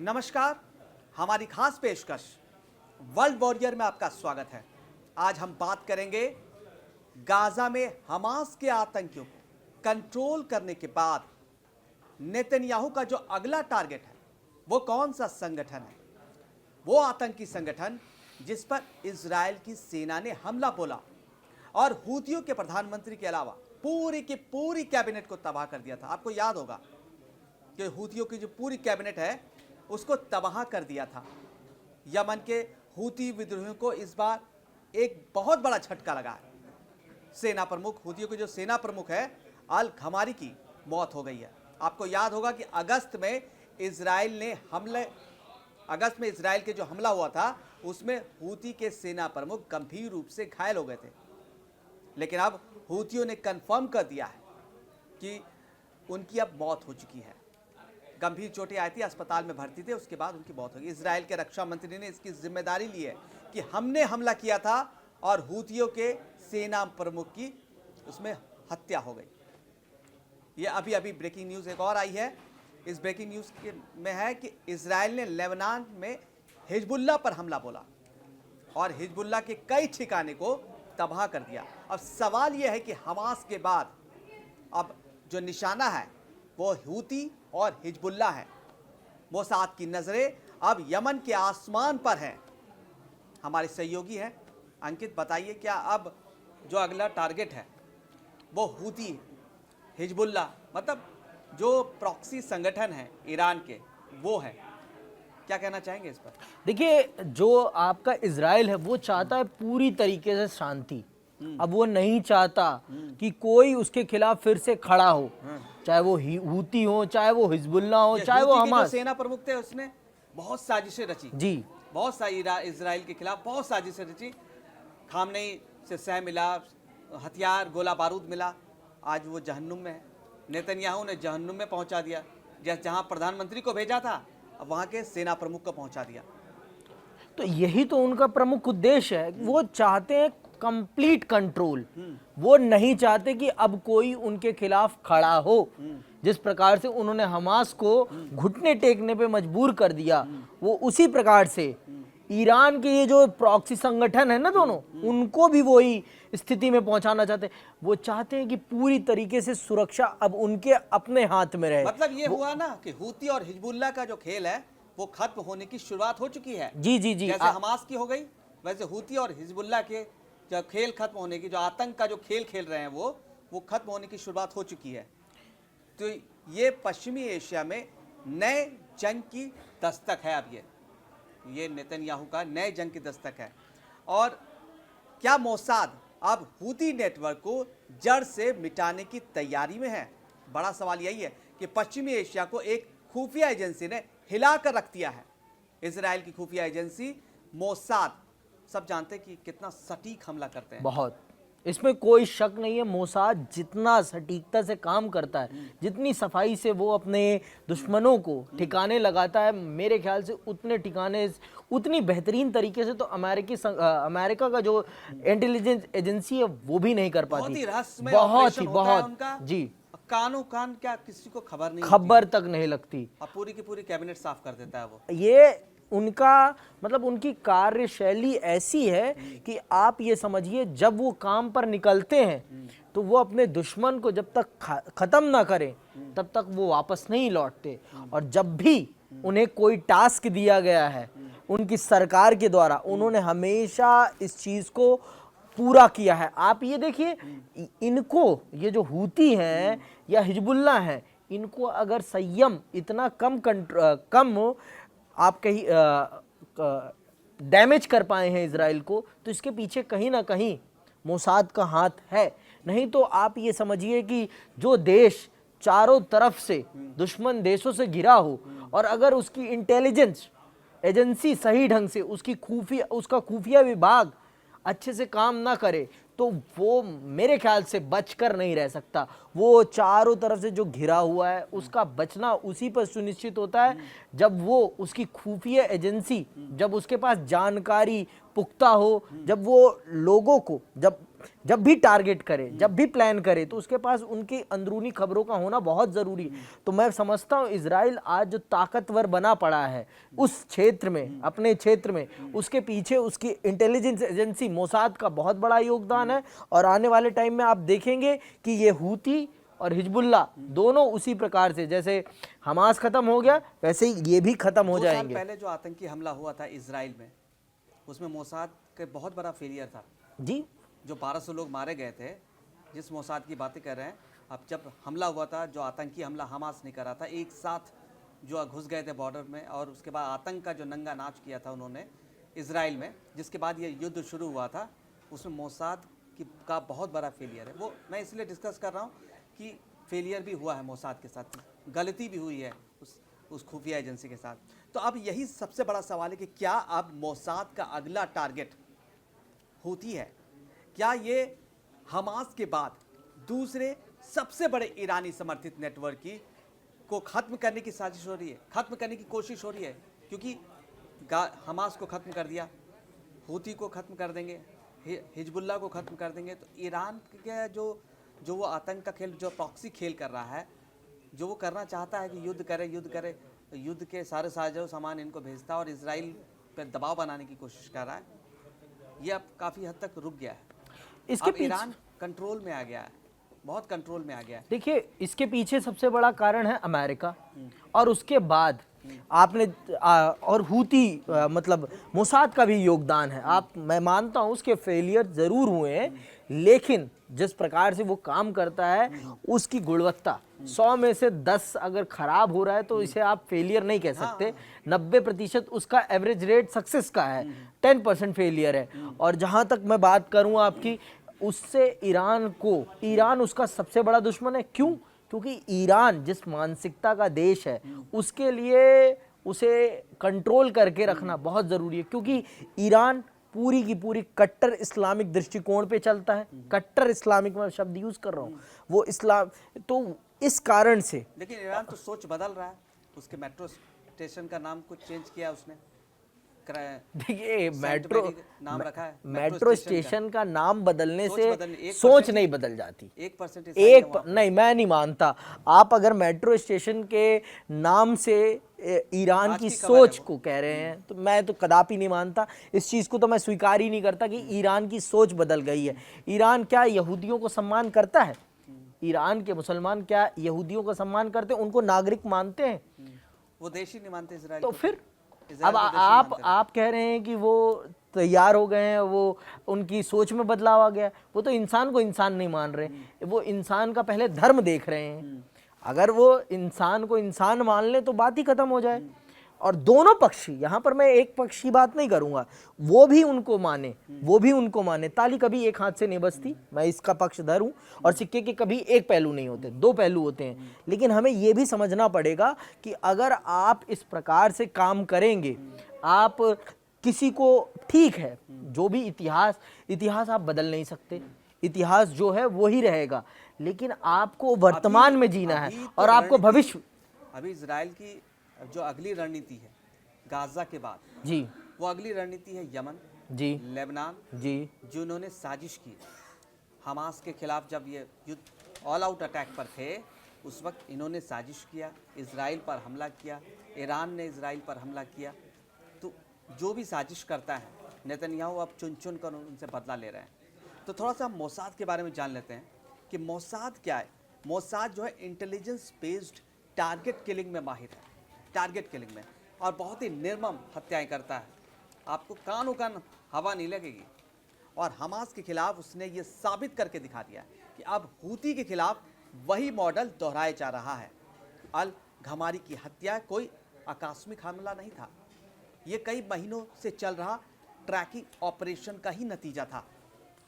नमस्कार, हमारी खास पेशकश वर्ल्ड वॉरियर में आपका स्वागत है। आज हम बात करेंगे गाजा में हमास के आतंकियों को कंट्रोल करने के बाद नेतन्याहू का जो अगला टारगेट है वो कौन सा संगठन है। वो आतंकी संगठन जिस पर इजराइल की सेना ने हमला बोला और हूतियों के प्रधानमंत्री के अलावा पूरी की पूरी कैबिनेट को तबाह कर दिया था। आपको याद होगा कि हूतियों की जो पूरी कैबिनेट है उसको तबाह कर दिया था। यमन के हूती विद्रोहियों को इस बार एक बहुत बड़ा झटका लगा है। सेना प्रमुख, हूतियों के जो सेना प्रमुख है अल घमारी की मौत हो गई है। आपको याद होगा कि अगस्त में इजराइल के जो हमला हुआ था उसमें हूती के सेना प्रमुख गंभीर रूप से घायल हो गए थे। लेकिन अब हूतियों ने कंफर्म कर दिया है कि उनकी अब मौत हो चुकी है। गंभीर चोटें आई थी, अस्पताल में भर्ती थे, उसके बाद उनकी मौत हो गई। इजराइल के रक्षा मंत्री ने इसकी जिम्मेदारी ली है कि हमने हमला किया था और हूतियों के सेना प्रमुख की उसमें हत्या हो गई। ये अभी अभी ब्रेकिंग न्यूज़ एक और आई है। इस ब्रेकिंग न्यूज़ में है कि इजराइल ने लेबनान में हिजबुल्लाह पर हमला बोला और हिजबुल्लाह के कई ठिकाने को तबाह कर दिया। अब सवाल यह है कि हमास के बाद अब जो निशाना है वो हूती और हिजबुल्लाह है। मोसाद की नजरें अब यमन के आसमान पर है। हमारे सहयोगी हैं अंकित, बताइए क्या अब जो अगला टारगेट है वो हूती, हिजबुल्लाह, मतलब जो प्रॉक्सी संगठन है ईरान के, वो है। क्या कहना चाहेंगे इस पर? देखिए, जो आपका इजराइल है वो चाहता है पूरी तरीके से शांति। अब वो नहीं चाहता कि कोई उसके खिलाफ फिर से खड़ा हो, चाहे वो हूती हो, चाहे वो हिजबुल्लाह हो, चाहे वो हमास। सेना प्रमुख थे, उसने बहुत साजिशें रची जी, बहुत सारी इजराइल के खिलाफ बहुत साजिशें रची। खामनेई से सह मिला, हथियार, गोला बारूद मिला। आज वो जहन्नुम में है। नेतन्याहू ने जहन्नुम में पहुंचा दिया। जहां प्रधानमंत्री को भेजा था अब वहां के सेना प्रमुख को पहुंचा दिया। तो यही तो उनका प्रमुख उद्देश्य है। वो चाहते हैं कंप्लीट कंट्रोल। वो नहीं चाहते कि अब कोई उनके खिलाफ खड़ा हो। जिस प्रकार से उन्होंने हमास को घुटने टेकने पे मजबूर कर दिया, वो उसी प्रकार से ईरान के ये जो प्रॉक्सी संगठन है ना दोनों, उनको भी वही स्थिति में पहुंचाना चाहते हैं। वो चाहते हैं कि पूरी तरीके से सुरक्षा अब उनके अपने हाथ में रहे। मतलब ये हुआ ना कि हूती और हिजबुल्लाह का जो खेल है वो खत्म होने की शुरुआत हो चुकी है। जी जी जी, जैसे हमास की हो गई वैसे हूती और हिजबुल्लाह के जो खेल खत्म होने की, जो आतंक का जो खेल खेल रहे हैं वो खत्म होने की शुरुआत हो चुकी है। तो ये पश्चिमी एशिया में नए जंग की दस्तक है। अब ये नेतन्याहू का नए जंग की दस्तक है। और क्या मोसाद अब हूती नेटवर्क को जड़ से मिटाने की तैयारी में है? बड़ा सवाल यही है कि पश्चिमी एशिया को एक खुफिया एजेंसी ने हिलाकर रख दिया है। इजराइल की खुफिया एजेंसी मोसाद, सब जानते हैं कि कितना सटीक हमला करते हैं। बहुत, इसमें कोई शक नहीं है। मोसाद जितना सटीकता से काम करता है, जितनी सफाई से वो अपने दुश्मनों को ठिकाने लगाता है, मेरे ख्याल से उतने ठिकाने, उतनी बेहतरीन तरीके से तो अमेरिका का जो इंटेलिजेंस एजेंसी है वो भी नहीं कर पाती। बहुत ही रहस्यमय बहुत ऑपरेशन ही होता है बहुत उनका। जी, कानों कान क्या किसी को खबर नहीं खबर तक नहीं लगती। अब पूरी की पूरी कैबिनेट साफ कर देता है वो। ये उनका मतलब उनकी कार्यशैली ऐसी है कि आप ये समझिए, जब वो काम पर निकलते हैं तो वो अपने दुश्मन को जब तक खत्म ना करें तब तक वो वापस नहीं लौटते। और जब भी उन्हें कोई टास्क दिया गया है उनकी सरकार के द्वारा, उन्होंने हमेशा इस चीज को पूरा किया है। आप ये देखिए, इनको, ये जो हूती हैं या हिजबुल्लाह हैं, इनको अगर संयम इतना कम आप कहीं डैमेज कर पाए हैं इजराइल को, तो इसके पीछे कहीं ना कहीं मोसाद का हाथ है। नहीं तो आप ये समझिए कि जो देश चारों तरफ से दुश्मन देशों से घिरा हो और अगर उसकी इंटेलिजेंस एजेंसी सही ढंग से, उसका खुफिया विभाग अच्छे से काम ना करे तो वो मेरे ख्याल से बचकर नहीं रह सकता। वो चारों तरफ से जो घिरा हुआ है उसका बचना उसी पर सुनिश्चित होता है। जब वो उसकी खुफिया एजेंसी, जब उसके पास जानकारी पुख्ता हो, जब वो लोगों को जब भी टारगेट करे, जब भी प्लान करे, तो उसके पास उनकी अंदरूनी खबरों का होना बहुत ज़रूरी है। तो मैं समझता हूँ इजराइल आज जो ताकतवर बना पड़ा है उस क्षेत्र में, अपने क्षेत्र में, उसके पीछे उसकी इंटेलिजेंस एजेंसी मोसाद का बहुत बड़ा योगदान है। और आने वाले टाइम में आप देखेंगे कि ये हूती और हिजबुल्ला दोनों उसी प्रकार से, जैसे हमास खत्म हो गया वैसे ही ये भी खत्म हो 2 साल जाएंगे। पहले जो आतंकी हमला हुआ था इजराइल में, उसमें मोसाद का बहुत बड़ा फेलियर था। जी, जो 1200 लोग मारे गए थे, जिस मोसाद की बातें कर रहे हैं, अब जब हमला हुआ था, जो आतंकी हमला हमास ने करा था, एक साथ जो घुस गए थे बॉर्डर में, और उसके बाद आतंक का जो नंगा नाच किया था उन्होंने इजराइल में, जिसके बाद ये युद्ध शुरू हुआ था, उसमें मोसाद का बहुत बड़ा फेलियर है। वो मैं इसलिए डिस्कस कर रहा हूँ कि फेलियर भी हुआ है मोसाद के साथ, गलती भी हुई है उस खुफिया एजेंसी के साथ। तो अब यही सबसे बड़ा सवाल है कि क्या अब मोसाद का अगला टारगेट हूती है? क्या ये हमास के बाद दूसरे सबसे बड़े ईरानी समर्थित नेटवर्क को खत्म करने की साजिश हो रही है, खत्म करने की कोशिश हो रही है? क्योंकि हमास को खत्म कर दिया, हूती को खत्म कर देंगे, हिजबुल्ला को खत्म कर देंगे, तो ईरान के जो वो आतंक का खेल, जो प्रॉक्सी खेल कर रहा है, जो वो करना चाहता है कि युद्ध करे, युद्ध के सारे साजो सामान इनको भेजता है और इजराइल पर दबाव बनाने की कोशिश कर रहा है, ये अब काफ़ी हद तक रुक गया है। इसके अब ईरान कंट्रोल में आ गया है, बहुत कंट्रोल में आ गया है। देखिए, इसके पीछे सबसे बड़ा कारण है अमेरिका, और उसके बाद आपने और हूती मतलब मोसाद का भी योगदान है। मैं मानता हूँ उसके फेलियर ज़रूर हुए हैं, लेकिन जिस प्रकार से वो काम करता है उसकी गुणवत्ता 100 में से 10 अगर खराब हो रहा है तो इसे आप फेलियर नहीं कह सकते। 90% उसका एवरेज रेट सक्सेस का है, 10% फेलियर है। और जहाँ तक मैं बात करूँ आपकी, उससे ईरान उसका सबसे बड़ा दुश्मन है। क्यों? क्योंकि ईरान जिस मानसिकता का देश है, उसके लिए उसे कंट्रोल करके रखना बहुत ज़रूरी है, क्योंकि ईरान पूरी की पूरी कट्टर इस्लामिक दृष्टिकोण पे चलता है। कट्टर इस्लामिक मैं शब्द यूज़ कर रहा हूँ, वो इस्लाम, तो इस कारण से। लेकिन ईरान तो सोच बदल रहा है, उसके मेट्रो स्टेशन का नाम कुछ चेंज किया उसने। देखिए, नाम रखा है, मेट्रो स्टेशन का नाम बदलने से सोच सोच नहीं बदल जाती। 1% नहीं, मैं नहीं मानता। आप अगर मेट्रो स्टेशन के नाम से ईरान की सोच को कह रहे हैं तो मैं तो कदापि नहीं मानता। इस चीज़ को तो मैं स्वीकार ही नहीं करता कि ईरान की सोच बदल गई है। ईरान क्या यहूदियों को सम्मान करता है? ईरान के मुसलमान क्या यहूदियों को सम्मान करते हैं? उनको नागरिक मानते हैं? वो देश ही नहीं मानते इजराइल तो को। फिर अब आप कह रहे हैं कि वो तैयार हो गए हैं, वो उनकी सोच में बदलाव आ गया। वो तो इंसान को इंसान नहीं मान रहे, वो इंसान का पहले धर्म देख रहे हैं। अगर वो इंसान को इंसान मान ले तो बात ही खत्म हो जाए। और दोनों पक्षी, यहाँ पर मैं एक पक्ष की बात नहीं करूँगा, वो भी उनको माने। ताली कभी एक हाथ से नहीं बजती, मैं इसका पक्षधर हूँ। और सिक्के के कभी एक पहलू नहीं होते, 2 पहलू होते हैं। लेकिन हमें ये भी समझना पड़ेगा कि अगर आप इस प्रकार से काम करेंगे, आप किसी को, ठीक है, जो भी इतिहास आप बदल नहीं सकते, इतिहास जो है वो ही रहेगा, लेकिन आपको वर्तमान में जीना है और आपको भविष्य। अभी इजराइल की जो अगली रणनीति है गाजा के बाद जी, वो अगली रणनीति है यमन जी, लेबनान जी, जो उन्होंने साजिश की हमास के खिलाफ। जब ये युद्ध ऑल आउट अटैक पर थे, उस वक्त इन्होंने साजिश किया, इजराइल पर हमला किया, ईरान ने इजराइल पर हमला किया। तो जो भी साजिश करता है नेतन्याहू अब चुन चुन कर उनसे बदला ले रहे हैं। तो थोड़ा सा हम मोसाद के बारे में जान लेते हैं कि मोसाद क्या है। मोसाद जो है इंटेलिजेंस बेस्ड टारगेट किलिंग में माहिर है, टारगेट किलिंग में, और बहुत ही निर्मम हत्याएं करता है। आपको कानों कान हवा नहीं लगेगी। और हमास के खिलाफ उसने ये साबित करके दिखा दिया कि अब हूती के खिलाफ वही मॉडल दोहराया जा रहा है। अल घमारी की हत्या कोई आकस्मिक हमला नहीं था, ये कई महीनों से चल रहा ट्रैकिंग ऑपरेशन का ही नतीजा था।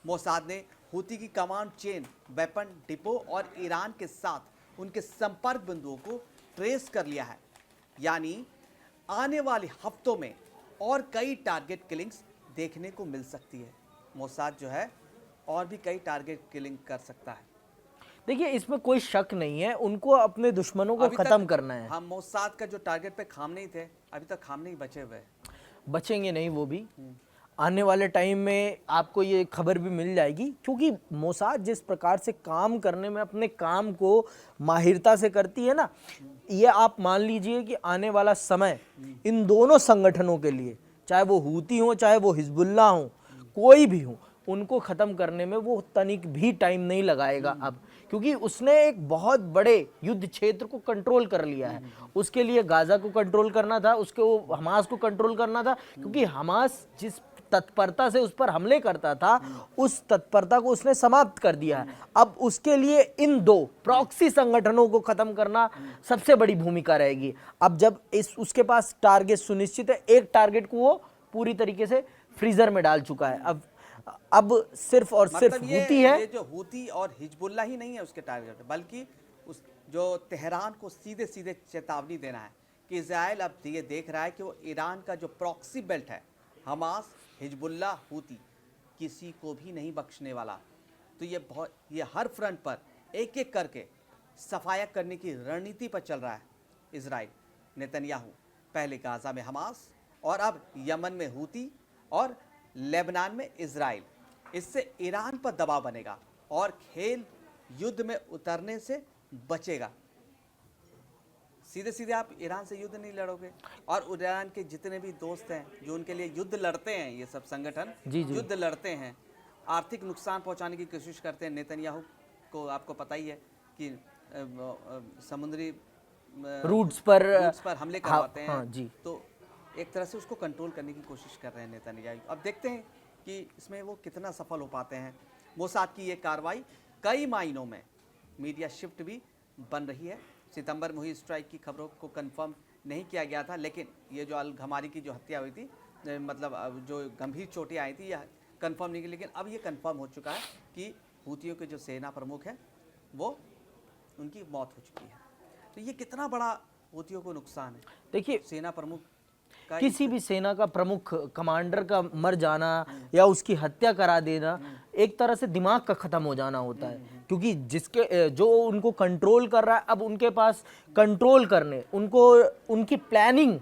मोसाद ने हूती की कमांड चेन, वेपन डिपो और ईरान के साथ उनके संपर्क बिंदुओं को ट्रेस कर लिया है। यानी आने वाले हफ्तों में और कई टारगेट किलिंग्स देखने को मिल सकती है। मोसाद जो है और भी कई टारगेट किलिंग कर सकता है। देखिए इसमें कोई शक नहीं है, उनको अपने दुश्मनों को अभी तक खत्म करना है। हम मोसाद का जो टारगेट पे खामनेई थे, अभी तक खामनेई बचे हुए हैं। बचेंगे नहीं वो भी, आने वाले टाइम में आपको ये खबर भी मिल जाएगी, क्योंकि मोसाद जिस प्रकार से काम करने में अपने काम को माहिरता से करती है ना, ये आप मान लीजिए कि आने वाला समय इन दोनों संगठनों के लिए, चाहे वो हूती हो चाहे वो हिजबुल्लाह हो, कोई भी हो, उनको ख़त्म करने में वो तनिक भी टाइम नहीं लगाएगा अब, क्योंकि उसने एक बहुत बड़े युद्ध क्षेत्र को कंट्रोल कर लिया है। उसके लिए गाज़ा को कंट्रोल करना था, उसको हमास को कंट्रोल करना था, क्योंकि हमास जिस तत्परता से उस पर हमले करता था, उस तत्परता को उसने समाप्त कर दिया है। अब उसके लिए इन दो प्रॉक्सी संगठनों को खत्म करना सबसे बड़ी भूमिका रहेगी। अब जब उसके पास टारगेट सुनिश्चित है, एक टारगेट को वो पूरी तरीके से फ्रीजर में डाल चुका है। अब सिर्फ और सिर्फ मतलब हूती है। ये जो हूती और हिजबुल्लाह ही नहीं है उसके टारगेट, बल्कि उस जो तेहरान को सीधे सीधे चेतावनी देना है कि इजराइल अब ये देख रहा है कि वो ईरान का जो प्रॉक्सी बेल्ट है, हमास, हिजबुल्लाह, हूती, किसी को भी नहीं बख्शने वाला। तो ये हर फ्रंट पर एक एक करके सफाया करने की रणनीति पर चल रहा है इजराइल। नेतन्याहू पहले गाज़ा में हमास और अब यमन में हूती और लेबनान में इजराइल। इससे ईरान पर दबाव बनेगा और खेल युद्ध में उतरने से बचेगा। सीधे सीधे आप ईरान से युद्ध नहीं लड़ोगे, और ईरान के जितने भी दोस्त हैं जो उनके लिए युद्ध लड़ते हैं, ये सब संगठन युद्ध लड़ते हैं, आर्थिक नुकसान पहुंचाने की कोशिश करते हैं। नेतन्याहू को आपको पता ही है कि समुद्री रूट्स पर हमले करवाते हैं। हाँ, जी। तो एक तरह से उसको कंट्रोल करने की कोशिश कर रहे हैं नेतन्याहू। अब देखते हैं कि इसमें वो कितना सफल हो पाते हैं। मोसाद की ये कार्रवाई कई मायनों में मीडिया शिफ्ट भी बन रही है। सितंबर में हुई स्ट्राइक की खबरों को कंफर्म नहीं किया गया था, लेकिन ये जो अल-घमारी की जो हत्या हुई थी, मतलब जो गंभीर चोटें आई थी, यह कंफर्म नहीं की, लेकिन अब ये कंफर्म हो चुका है कि हूतियों के जो सेना प्रमुख हैं वो उनकी मौत हो चुकी है। तो ये कितना बड़ा हूतियों को नुकसान है। देखिए, सेना प्रमुख किसी भी सेना का प्रमुख कमांडर का मर जाना या उसकी हत्या करा देना एक तरह से दिमाग का खत्म हो जाना होता है, क्योंकि जिसके जो उनको कंट्रोल कर रहा है, अब उनके पास कंट्रोल करने, उनको उनकी प्लानिंग,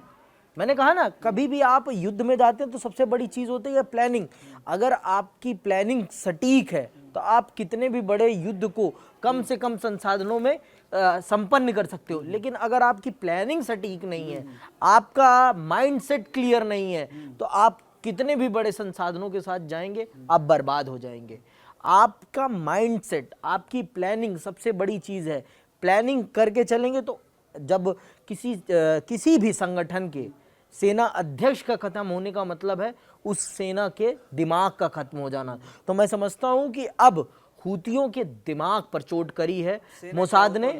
मैंने कहा ना, कभी भी आप युद्ध में जाते हैं तो सबसे बड़ी चीज होती है प्लानिंग। अगर आपकी प्लानिंग सटीक है तो आप कितने भी बड़े युद्ध को कम से कम संसाधनों में संपन्न कर सकते हो। लेकिन अगर आपकी प्लानिंग सटीक नहीं है, आपका माइंडसेट क्लियर नहीं है, तो आप कितने भी बड़े संसाधनों के साथ जाएंगे, आप बर्बाद हो जाएंगे। आपका माइंडसेट, आपकी प्लानिंग सबसे बड़ी चीज है। प्लानिंग करके चलेंगे तो जब किसी भी संगठन के सेना अध्यक्ष का खत्म होने का मतलब है उस सेना के दिमाग का खत्म हो जाना। तो मैं समझता हूं कि अब हूतियों के दिमाग पर चोट करी है मोसाद ने,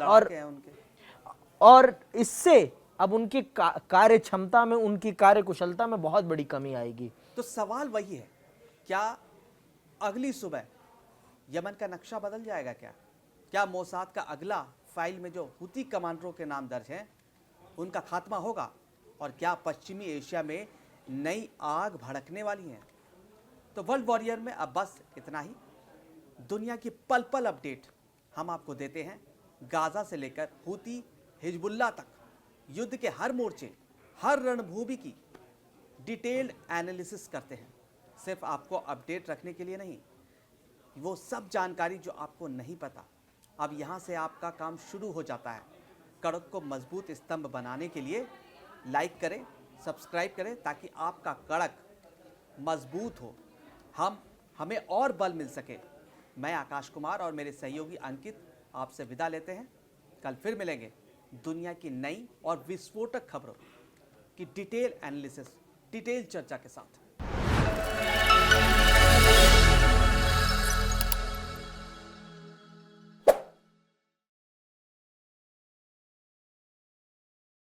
और इससे अब उनकी कार्य क्षमता में, उनकी कार्य कुशलता में बहुत बड़ी कमी आएगी। तो सवाल वही है, क्या अगली सुबह यमन का नक्शा बदल जाएगा? क्या मोसाद का अगला फाइल में जो हूती कमांडरों के नाम दर्ज हैं उनका खात्मा होगा? और क्या पश्चिमी एशिया में नई आग भड़कने वाली है? तो वर्ल्ड वॉरियर में अब बस इतना ही। दुनिया की पल पल अपडेट हम आपको देते हैं, गाजा से लेकर हूती, हिजबुल्लाह तक, युद्ध के हर मोर्चे, हर रणभूमि की डिटेल्ड एनालिसिस करते हैं, सिर्फ आपको अपडेट रखने के लिए नहीं। वो सब जानकारी जो आपको नहीं पता, अब यहाँ से आपका काम शुरू हो जाता है। कड़क को मजबूत स्तंभ बनाने के लिए लाइक करें, सब्सक्राइब करें, ताकि आपका कड़क मजबूत हो, हमें और बल मिल सके। मैं आकाश कुमार और मेरे सहयोगी अंकित आपसे विदा लेते हैं। कल फिर मिलेंगे दुनिया की नई और विस्फोटक खबरों की डिटेल एनालिसिस, डिटेल चर्चा के साथ।